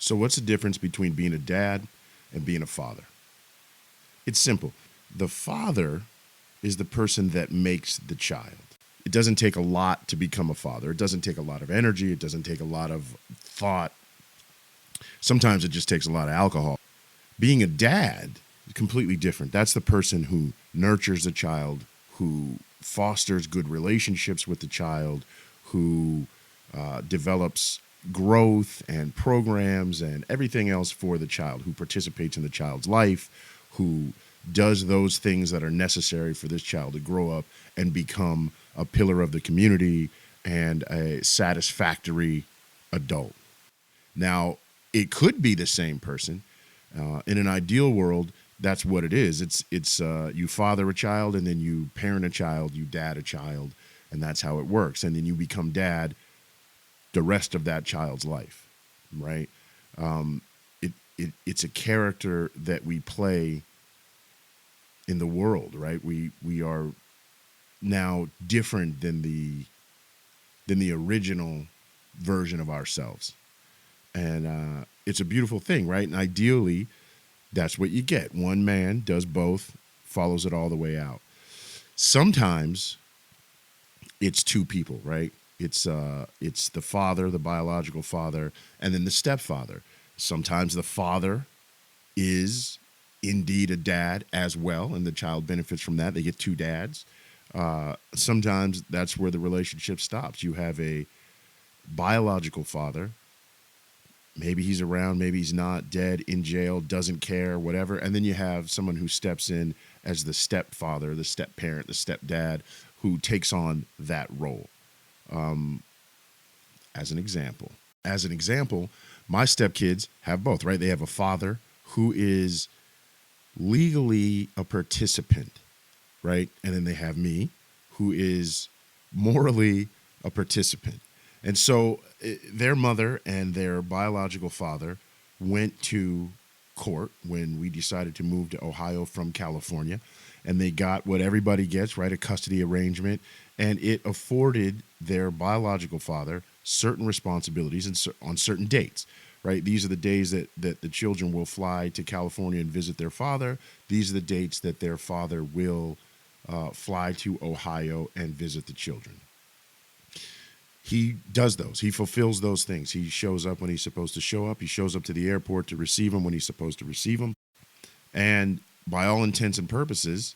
So, what's the difference between being a dad and being a father? It's simple. The father is the person that makes the child. It doesn't take a lot to become a father. It doesn't take a lot of energy. It doesn't take a lot of thought. Sometimes it just takes a lot of alcohol. Being a dad is completely different. That's the person who nurtures the child, who fosters good relationships with the child, who develops growth and programs and everything else for the child, who participates in the child's life, who does those things that are necessary for this child to grow up and become a pillar of the community and a satisfactory adult. Now, it could be the same person. In an ideal world, that's what it is. It's you father a child and then you parent a child, you dad a child, and that's how it works. And then you become dad the rest of that child's life, right? It's a character that we play in the world, right? We are now different than the original version of ourselves, and it's a beautiful thing, right? And ideally, that's what you get. One man does both, follows it all the way out. Sometimes it's two people, right? It's the father, the biological father, and then the stepfather. Sometimes the father is indeed a dad as well, and the child benefits from that. They get two dads. Sometimes that's where the relationship stops. You have a biological father. Maybe he's around, maybe he's not, dead, in jail, doesn't care, whatever. And then you have someone who steps in as the stepfather, the step parent, the stepdad, who takes on that role. As an example, my stepkids have both, right? They have a father who is legally a participant, right? And then they have me, who is morally a participant. And so their mother and their biological father went to court when we decided to move to Ohio from California, and they got what everybody gets, right? A custody arrangement. And it afforded their biological father certain responsibilities and on certain dates, right? These are the days that the children will fly to California and visit their father. These are the dates that their father will fly to Ohio and visit the children. He does those. He fulfills those things. He shows up when he's supposed to show up. He shows up to the airport to receive them when he's supposed to receive them. And by all intents and purposes,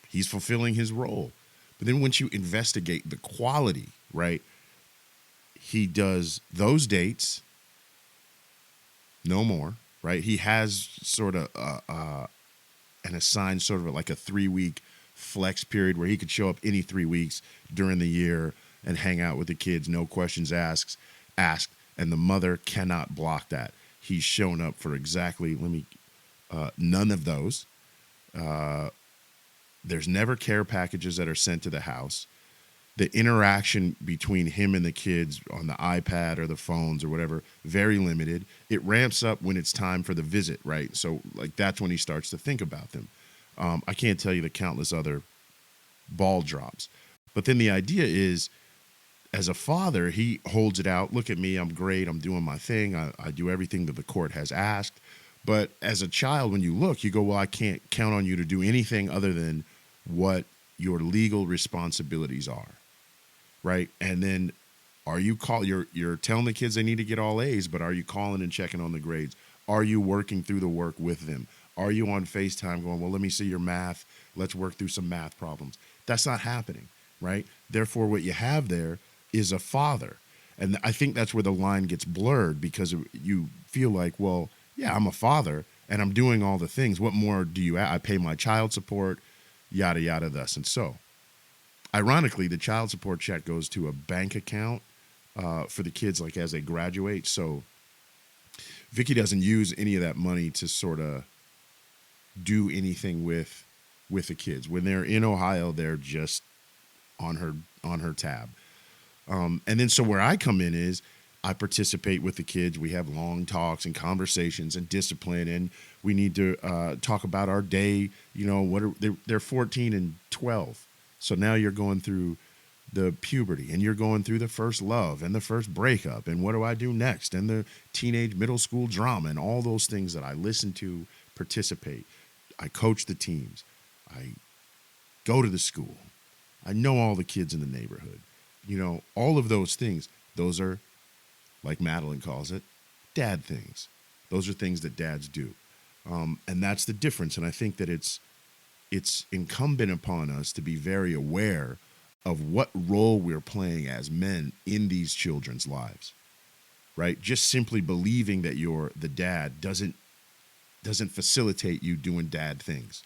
he's fulfilling his role. But then once you investigate the quality, right, he does those dates, no more, right? He has sort of an assigned sort of like a 3-week flex period where he could show up any 3 weeks during the year and hang out with the kids, no questions asked, and the mother cannot block that. He's shown up for exactly, none of those. There's never care packages that are sent to the house. The interaction between him and the kids on the iPad or the phones or whatever, very limited. It ramps up when it's time for the visit, right? So like that's when he starts to think about them. I can't tell you the countless other ball drops. But then the idea is, as a father, he holds it out. Look at me. I'm great. I'm doing my thing. I do everything that the court has asked. But as a child, when you look, you go, well, I can't count on you to do anything other than what your legal responsibilities are, right? And then you're telling the kids they need to get all A's, but are you calling and checking on the grades? Are you working through the work with them? Are you on FaceTime going, well, let me see your math. Let's work through some math problems. That's not happening, right? Therefore, what you have there is a father. And I think that's where the line gets blurred, because you feel like, well, yeah, I'm a father and I'm doing all the things. What more do you I pay my child support, yada, yada, thus and so. Ironically, the child support check goes to a bank account for the kids like as they graduate. So Vicky doesn't use any of that money to sort of do anything with the kids. When they're in Ohio, they're just on her tab. And then so where I come in is I participate with the kids. We have long talks and conversations and discipline, and we need to talk about our day. You know, they're 14 and 12. So now you're going through the puberty, and you're going through the first love and the first breakup and what do I do next, and the teenage middle school drama and all those things that I listen to, participate. I coach the teams. I go to the school. I know all the kids in the neighborhood. All of those things, those are, like Madeline calls it, dad things. Those are things that dads do. And that's the difference. And I think that it's incumbent upon us to be very aware of what role we're playing as men in these children's lives, right? Just simply believing that you're the dad doesn't facilitate you doing dad things.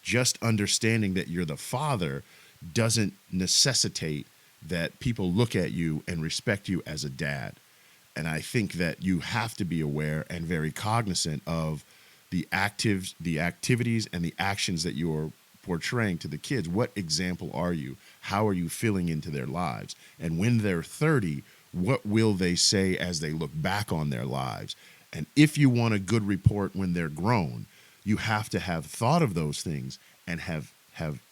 Just understanding that you're the father doesn't necessitate that people look at you and respect you as a dad. And I think that you have to be aware and very cognizant of the activities and the actions that you're portraying to the kids. What example are you? How are you filling into their lives? And when they're 30, what will they say as they look back on their lives? And if you want a good report when they're grown, you have to have thought of those things and have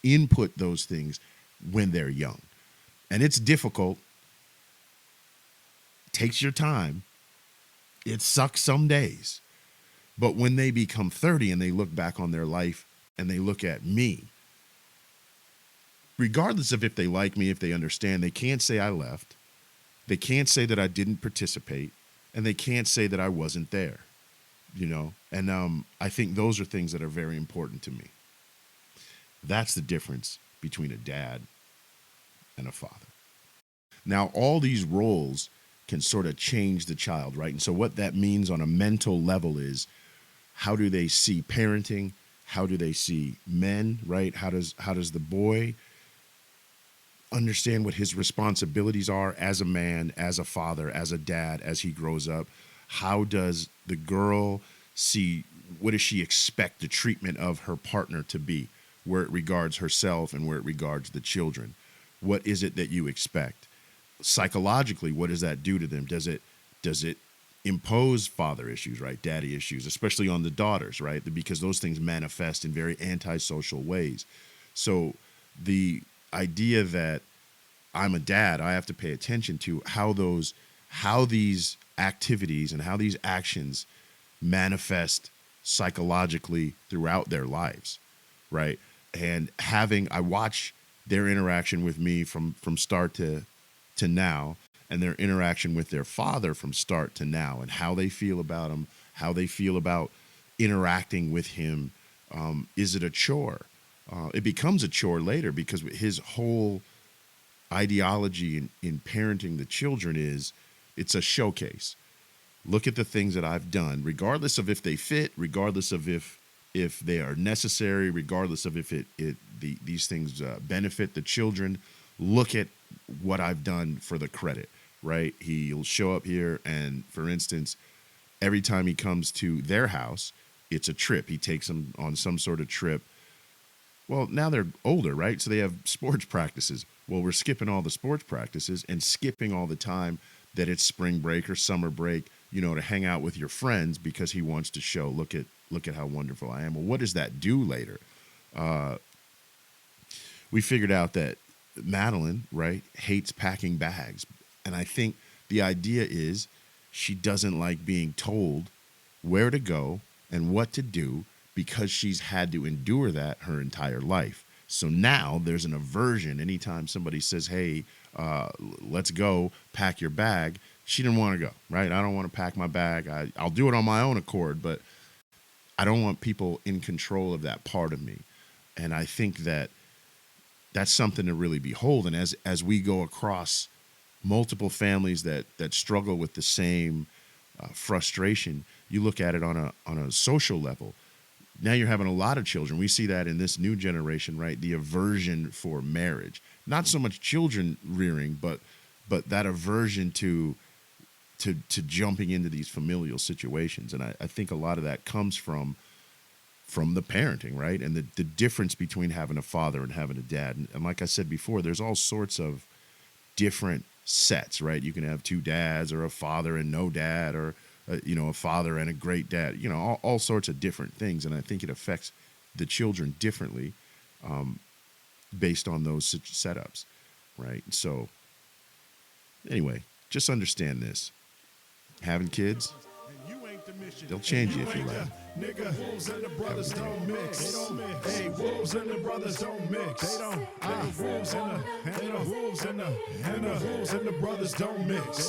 input those things when they're young. And it's difficult. It takes your time. It sucks some days. But when they become 30 and they look back on their life and they look at me, regardless of if they like me, if they understand, they can't say I left. They can't say that I didn't participate. And they can't say that I wasn't there, And I think those are things that are very important to me. That's the difference between a dad and a father. Now, all these roles can sort of change the child, right? And so what that means on a mental level is, how do they see parenting? How do they see men, right? How does the boy understand what his responsibilities are as a man, as a father, as a dad, as he grows up? How does the girl see, what does she expect the treatment of her partner to be, where it regards herself and where it regards the children? What is it that you expect? Psychologically, what does that do to them? Does it impose father issues, right? Daddy issues, especially on the daughters, right? Because those things manifest in very antisocial ways. So the idea that I'm a dad, I have to pay attention to how these activities and how these actions manifest psychologically throughout their lives, right? And I watch their interaction with me from start to now, and their interaction with their father from start to now, and how they feel about him, how they feel about interacting with him. Is it a chore? It becomes a chore later, because his whole ideology in parenting the children is, it's a showcase. Look at the things that I've done, regardless of if they fit, regardless of if they are necessary, regardless of if these things benefit the children. Look at what I've done for the credit, right? He'll show up here, and for instance, every time he comes to their house, it's a trip. He takes them on some sort of trip. Well, now they're older, right? So they have sports practices. Well, we're skipping all the sports practices and skipping all the time that it's spring break or summer break, to hang out with your friends, because he wants to show, look at how wonderful I am. Well, what does that do later? We figured out that Madeline, right, hates packing bags. And I think the idea is, she doesn't like being told where to go and what to do, because she's had to endure that her entire life. So now there's an aversion. Anytime somebody says, hey, let's go, pack your bag, she didn't want to go, right? I don't want to pack my bag. I'll do it on my own accord, but I don't want people in control of that part of me. And I think that that's something to really behold. And as we go across multiple families that struggle with the same frustration, you look at it on a social level. Now you're having a lot of children. We see that in this new generation, right? The aversion for marriage, not so much children rearing, but that aversion to jumping into these familial situations. And I think a lot of that comes from the parenting, right? And the difference between having a father and having a dad. And like I said before, there's all sorts of different sets, right? You can have two dads, or a father and no dad, or a father and a great dad, all sorts of different things. And I think it affects the children differently based on those setups, right? So, anyway, just understand this. Having kids, they'll change you if you let them. Nigga, wolves and the brothers don't mix. They don't mix. Hey, wolves and the brothers don't mix. They don't. Wolves and the wolves and the wolves and the brothers don't mix.